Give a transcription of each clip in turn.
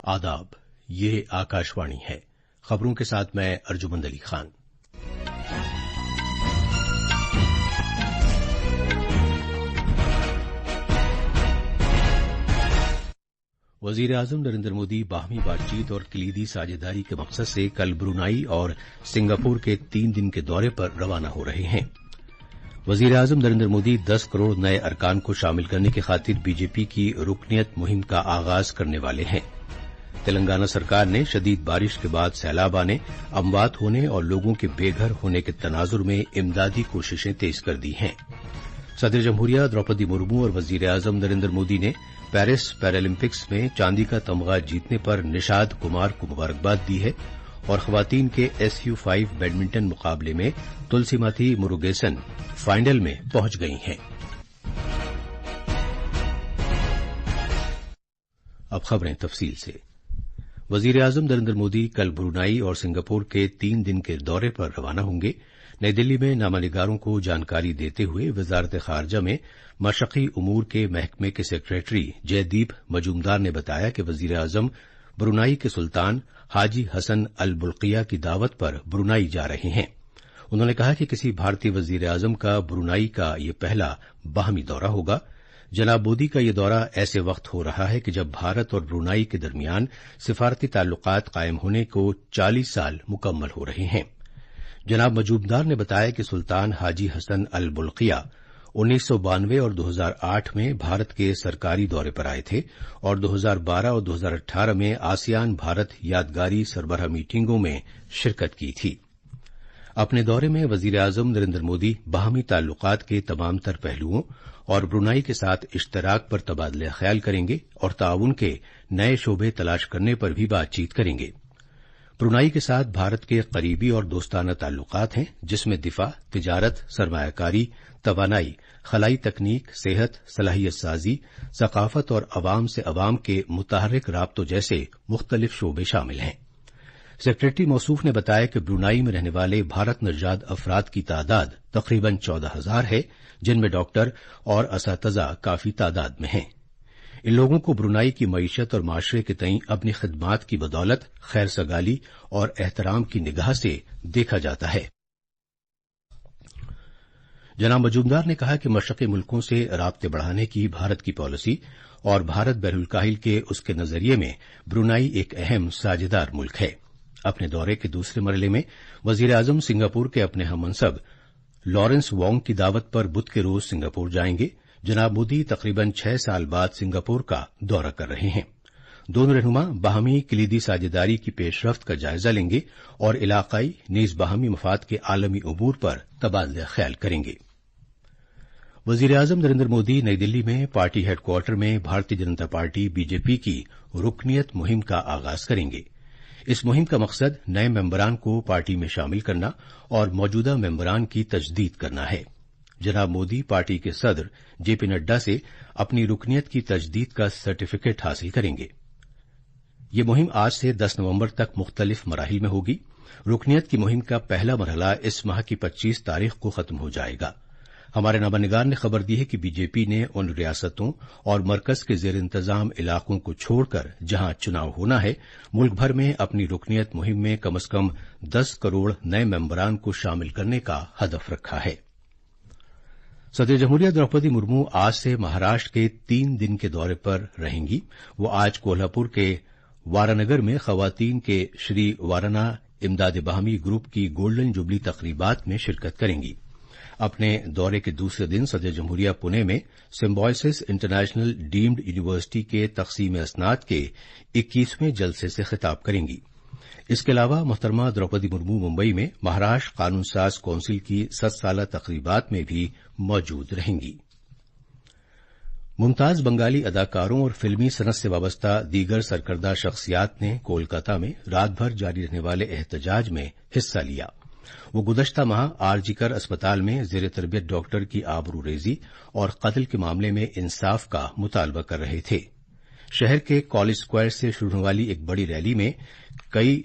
आदाब, ये आकाशवाणी है। खबरों के साथ मैं अर्जुमंद अली खान। वजीर आजम नरेंद्र मोदी बाहमी बातचीत और कलीदी साझेदारी के मकसद से कल ब्रुनाई और सिंगापुर के 3 दिन के दौरे पर रवाना हो रहे हैं। वजीर आजम नरेंद्र मोदी 10 करोड़ नए अरकान को शामिल करने की खातिर बीजेपी की रुकनियत मुहिम का आगाज करने वाले हैं। तेलंगाना सरकार ने शदीद बारिश के बाद सैलाब आने, अमवात होने और लोगों के बेघर होने के तनाजुर में इमदादी कोशिशें तेज कर दी हैं। सदर जमहूरिया द्रौपदी मुर्मू और वजीर आजम नरेंद्र मोदी ने पेरिस पैरालंपिक्स में चांदी का तमगा जीतने पर निशाद कुमार को मुबारकबाद दी है और खवातीन के SU5 बैडमिंटन मुकाबले में तुलसीमाती मुरुगेसन फाइनल में पहुंच गई हैं। अब खबरें तफसील से। वजीर आजम नरेंद्र मोदी कल ब्रुनाई और सिंगापुर के 3 दिन के दौरे पर रवाना होंगे। नई दिल्ली में नामानिगारों को जानकारी देते हुए वजारत खारजा में मशक़ी उमूर के महकमे के सेक्रेटरी जयदीप मजूमदार ने बताया कि वजीर आजम ब्रुनाई के सुल्तान हाजी हसन अल बुल्किया की दावत पर ब्रुनाई जा रहे हैं। उन्होंने कहा कि किसी भारतीय वजीर आजम का ब्रुनाई का यह पहला बाहमी दौरा होगा। जनाब मोदी का यह दौरा ऐसे वक्त हो रहा है कि जब भारत और ब्रुनाई के दरमियान सिफारती ताल्लुकात कायम होने को 40 साल मुकम्मल हो रहे हैं। जनाब मजूमदार ने बताया कि सुल्तान हाजी हसन अल बुल्किया 1992 और 2008 में भारत के सरकारी दौरे पर आए थे और 2012 और 2018 में आसियान भारत यादगारी सरबराह मीटिंगों में शिरकत की थी। अपने दौरे में वजीर आजम नरेंद्र मोदी बाहमी ताल्लुकात के तमाम तर पहलुओं और ब्रुनाई के साथ इश्तराक पर तबादला ख्याल करेंगे और ताउन के नए शोबे तलाश करने पर भी बातचीत करेंगे। ब्रुनाई के साथ भारत के करीबी और दोस्ताना ताल्लुकात हैं, जिसमें दिफा, तिजारत, सरमायाकारी, तवानाई, खलाई तकनीक, सेहत, सलाहियत साजी, सकाफत और अवाम से अवाम के मुतहर्रिक राब्तों जैसे मुख्तलिफ शोबे शामिल हैं। सेक्रेटरी मौसूफ ने बताया कि ब्रुनाई में रहने वाले भारत नजाद अफराद की तादाद तकरीबन 14,000 है, जिनमें डॉक्टर और असातिज़ा काफी तादाद में हैं। इन लोगों को ब्रुनाई की मईशत और माशरे के तईं अपनी खिदमात की बदौलत खैर सगाली और एहतराम की निगाह से देखा जाता है। जनाब मजूमदार ने कहा कि मशरक़ी मुल्कों से राब्ते बढ़ाने की भारत की पॉलिसी और भारत बहरुल-काहिल के उसके नजरिए में ब्रुनाई एक अहम साझेदार मुल्क है। अपने दौरे के दूसरे मरहले में वजीर आजम सिंगापुर के अपने हममनसब लॉरेंस वोंग की दावत पर बुध के रोज सिंगापुर जाएंगे। जनाब मोदी तकरीबन 6 साल बाद सिंगापुर का दौरा कर रहे हैं। दोनों रहनुमा बाहमी कलीदी साझेदारी की पेशरफ्त का जायजा लेंगे और इलाकाई नीज बाहमी मफाद के आलमी उमूर पर तबादला ख्याल करेंगे। वजीर आजम नरेंद्र मोदी नई दिल्ली में पार्टी हेडक्वार्टर में भारतीय जनता पार्टी बीजेपी की रुकनियत मुहिम का आगाज करेंगे। इस मुहिम का मकसद नए मेंबरान को पार्टी में शामिल करना और मौजूदा मेंबरान की तजदीद करना है। जनाब मोदी पार्टी के सदर जेपी नड्डा से अपनी रुकनियत की तजदीद का सर्टिफिकेट हासिल करेंगे। ये मुहिम आज से 10 नवंबर तक मुख्तलिफ मराहिल में होगी। रुकनियत की मुहिम का पहला मरहला इस माह की 25 तारीख को खत्म हो जाएगा। हमारे नामानिगार ने खबर दी है कि बीजेपी ने उन रियासतों और मरकज के जेर इंतजाम इलाकों को छोड़कर जहां चुनाव होना है, मुल्क भर में अपनी रुकनियत मुहिम में कम से कम 10 करोड़ नए मेंबरान को शामिल करने का हदफ रखा है। सदर जमहूरिया द्रौपदी मुर्मू आज से महाराष्ट्र के 3 दिन के दौरे पर रहेंगी। वो आज कोल्हापुर के वारानगर में खवातीन के श्री वाराना इमदाद बाहमी ग्रुप की गोल्डन जुबली तकरीबात में शिरकत करेंगी। अपने दौरे के दूसरे दिन सदर जमहूरिया पुणे में सिम्बॉयसिस इंटरनेशनल डीम्ड यूनिवर्सिटी के तकसीम असनाद के 21वें जलसे से खिताब करेंगी। इसके अलावा मोहतरमा द्रौपदी मुर्मू मुंबई में महाराष्ट्र कानून साज कौंसिल की 7 साला तकरीबात में भी मौजूद रहेंगी। मुमताज बंगाली अदाकारों और फिल्मी सनत से वाबस्ता दीगर सरकर्दा शख्सियात ने कोलकाता में रात भर जारी रहने वाले एहतजाज में हिस्सा लिया। वो गुज़श्ता माह आरजीकर अस्पताल में जेर तरबियत डॉक्टर की आबरूरेजी और कत्ल के मामले में इंसाफ का मुतालबा कर रहे थे। शहर के कॉलेज स्क्वायर से शुरू होने वाली एक बड़ी रैली में कई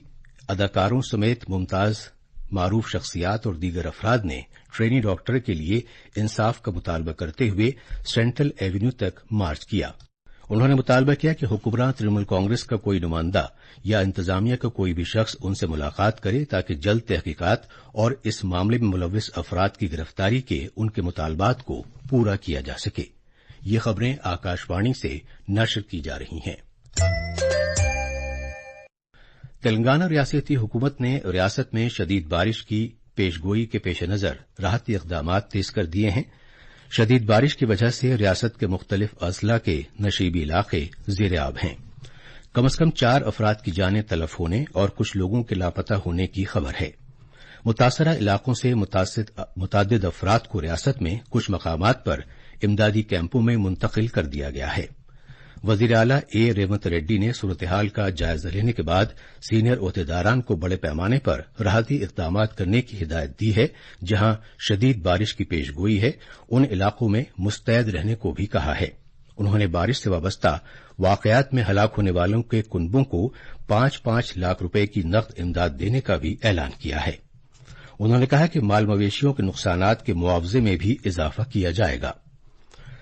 अदाकारों समेत मुमताज मारूफ शख्सियात और दीगर अफराद ने ट्रेनी डॉक्टर के लिए इंसाफ का मुतालबा करते हुए सेंट्रल एवेन्यू तक मार्च किया। उन्होंने मुतालबा किया कि हुक्मरान तृणमूल कांग्रेस का कोई नुमाइंदा या इंतजामिया का कोई भी शख्स उनसे मुलाकात करे ताकि जल्द तहकीकात और इस मामले में मुलव्विस अफराद की गिरफ्तारी के उनके मुतालबात को पूरा किया जा सके। ये खबरें आकाशवाणी से नशर की जा रही हैं। तेलंगाना रियासती हुकूमत ने रियासत में शदीद बारिश की पेशगोई के पेश नजर राहती इकदाम तेज कर दिए हैं। शदीद बारिश की वजह से रियासत के मुख्तलिफ अजला के नशीबी इलाके ज़ेर-ए-आब हैं। कम से कम 4 अफराद की जानें तलफ होने और कुछ लोगों के लापता होने की खबर है। मुतासरा इलाकों से मुतादिद अफराद को रियासत में कुछ मकामात पर इमदादी कैंपों में मुंतकिल कर दिया गया है। वजीर आला ए रेवंत रेड्डी ने सूरत-ए-हाल का जायजा लेने के बाद सीनियर ओहदेदारान को बड़े पैमाने पर राहती इकदाम करने की हिदायत दी है। जहां शदीद बारिश की पेशगोई है, उन इलाकों में मुस्तैद रहने को भी कहा है। उन्होंने बारिश से वाबस्ता वाकयात में हलाक होने वालों के कुनबों को 5-5 लाख रुपए की नकद इमदाद देने का भी ऐलान किया है। उन्होंने कहा कि माल मवेशियों के नुकसानात के मुआवजे में भी इजाफा किया जाएगा।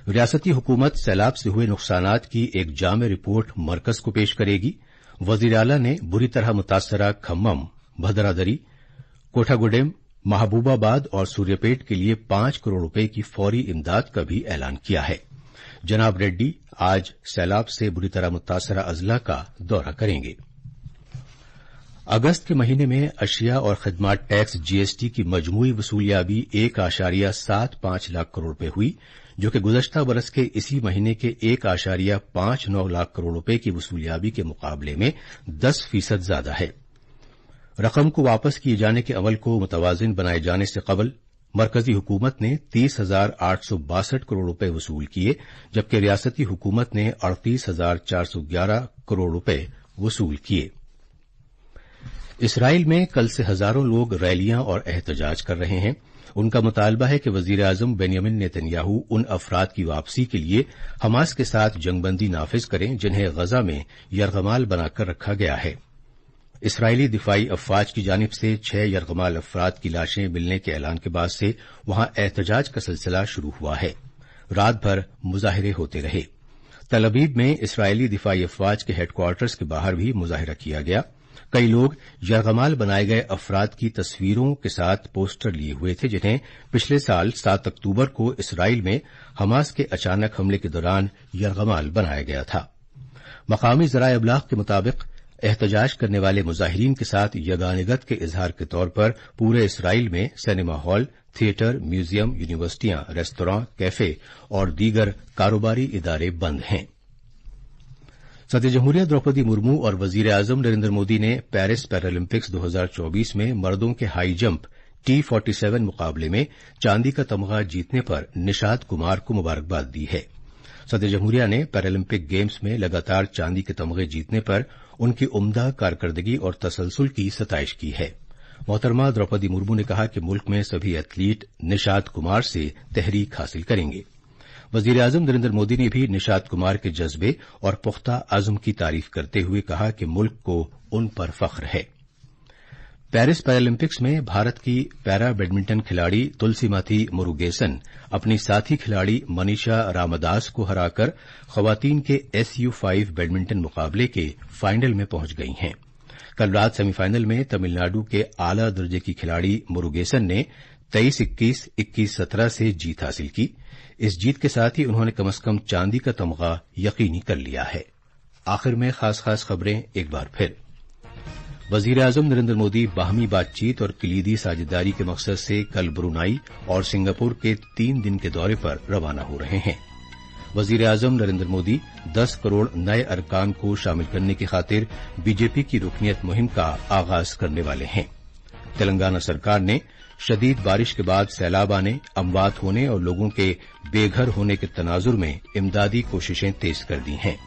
रियासती हुकूमत सैलाब से हुए नुकसानात की एक जामे रिपोर्ट मरकज को पेश करेगी। वजीर आला ने बुरी तरह मुतासरा खम्मम, भद्रादरी, कोठागुडेम, महबूबाबाद और सूर्यापेट के लिए 5 करोड़ रुपए की फौरी इमदाद का भी ऐलान किया है। जनाब रेड्डी आज सैलाब से बुरी तरह मुतासरा अजला का दौरा करेंगे। अगस्त के महीने में अशिया और खिदमात टैक्स जीएसटी की मजमूई वसूलियाबी 1.75 लाख करोड़ रुपए हुई, जो कि गुज़श्ता बरस के इसी महीने के 1.59 लाख करोड़ रुपए की वसूलियाबी के मुकाबले में 10% ज्यादा है। रकम को वापस किए जाने के अमल को मुतवाजिन बनाए जाने से कबल मरकजी हुकूमत ने 30,862 करोड़ रुपए वसूल किए, जबकि रियासती हुकूमत ने 38,411 करोड़ रुपए वसूल किए। इसराइल में कल से हजारों लोग रैलियां और एहतजाज कर रहे हैं। उनका मुतालबा है कि वजीर आजम बेंयामिन नेतन्याहू उन अफराद की वापसी के लिए हमास के साथ जंगबंदी नाफिज करें जिन्हें गजा में यरगमाल बनाकर रखा गया है। इसराइली दिफाई अफवाज की जानिब से 6 यरगमाल अफराद की लाशें मिलने के ऐलान के बाद से वहां एहतजाज का सिलसिला शुरू हुआ है। रात भर मुजाहिरे होते रहे। तल अवीव में इसराइली दिफाई अफवाज के हेडक्वार्टर्स के बाहर भी मुजाहिरा किया गया। कई लोग यरगमाल बनाए गए अफराद की तस्वीरों के साथ पोस्टर लिए हुए थे, जिन्हें पिछले साल 7 अक्टूबर को इसराइल में हमास के अचानक हमले के दौरान यरगमाल बनाया गया था। मकामी ज़राए इब्लाग के मुताबिक एहतजाज करने वाले मुजाहिरीन के साथ यगानिगत के इजहार के तौर पर पूरे इसराइल में सिनेमा हॉल, थिएटर, म्यूजियम, यूनिवर्सिटियां, रेस्तरां, कैफे और दीगर कारोबारी इदारे बंद हैं। सदर जमहूरिया द्रौपदी मुर्मू और वजीर आजम नरेंद्र मोदी ने पेरिस पैरालंपिक्स 2024 में मर्दों के हाई जंप T47 मुकाबले में चांदी का तमगा जीतने पर निशात कुमार को मुबारकबाद दी है। सदर जमहूरिया ने पैरालंपिक गेम्स में लगातार चांदी के तमगे जीतने पर उनकी उम्दा कारकर्दगी और तसलसल की सताइश की है। मोहतरमा द्रौपदी मुर्मू ने कहा कि मुल्क में सभी एथलीट निशात कुमार से तहरीक हासिल करेंगे। वजीर आजम नरेंद्र मोदी ने भी निशात कुमार के जज्बे और पुख्ता आज़म की तारीफ करते हुए कहा कि मुल्क को उन पर फख्र है। पेरिस पैरालंपिक्स में भारत की पैरा बैडमिंटन खिलाड़ी तुलसीमाथी मुरुगेसन अपनी साथी खिलाड़ी मनीषा रामदास को हराकर खवातीन के SU5 बैडमिंटन मुकाबले के फाइनल में पहुंच गई हैं। कल रात सेमीफाइनल में तमिलनाडु के आला दर्जे की खिलाड़ी मुरुगेसन ने 23-21, 21-17 से जीत हासिल की। इस जीत के साथ ही उन्होंने कम से कम चांदी का तमगा यकीनी कर लिया है। आखिर में खास खबरें एक बार फिर। वजीर आजम नरेंद्र मोदी बाहमी बातचीत और कलीदी साझेदारी के मकसद से कल ब्रुनाई और सिंगापुर के 3 दिन के दौरे पर रवाना हो रहे हैं। वजीर आजम नरेंद्र मोदी 10 करोड़ नए अरकान को शामिल करने की खातिर बीजेपी की रुकनियत मुहिम का आगाज करने वाले हैं। तेलंगाना सरकार ने शदीद बारिश के बाद सैलाब आने, अमवात होने और लोगों के बेघर होने के तनाजुर में इमदादी कोशिशें तेज कर दी हैं।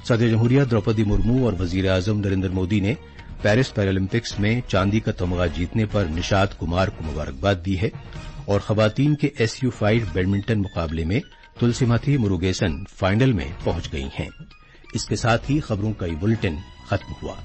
सदर जमहूरिया द्रौपदी मुर्मू और वजीर आजम नरेंद्र मोदी ने पेरिस पैरालंपिक्स में चांदी का तमगा जीतने पर निशात कुमार को मुबारकबाद दी है और खवातीन के SU5 बैडमिंटन मुकाबले में तुलसीमाथी मुरुगेसन फाइनल में पहुंच गई हैं। इसके साथ ही खबरों का ये बुलेटिन खत्म हुआ।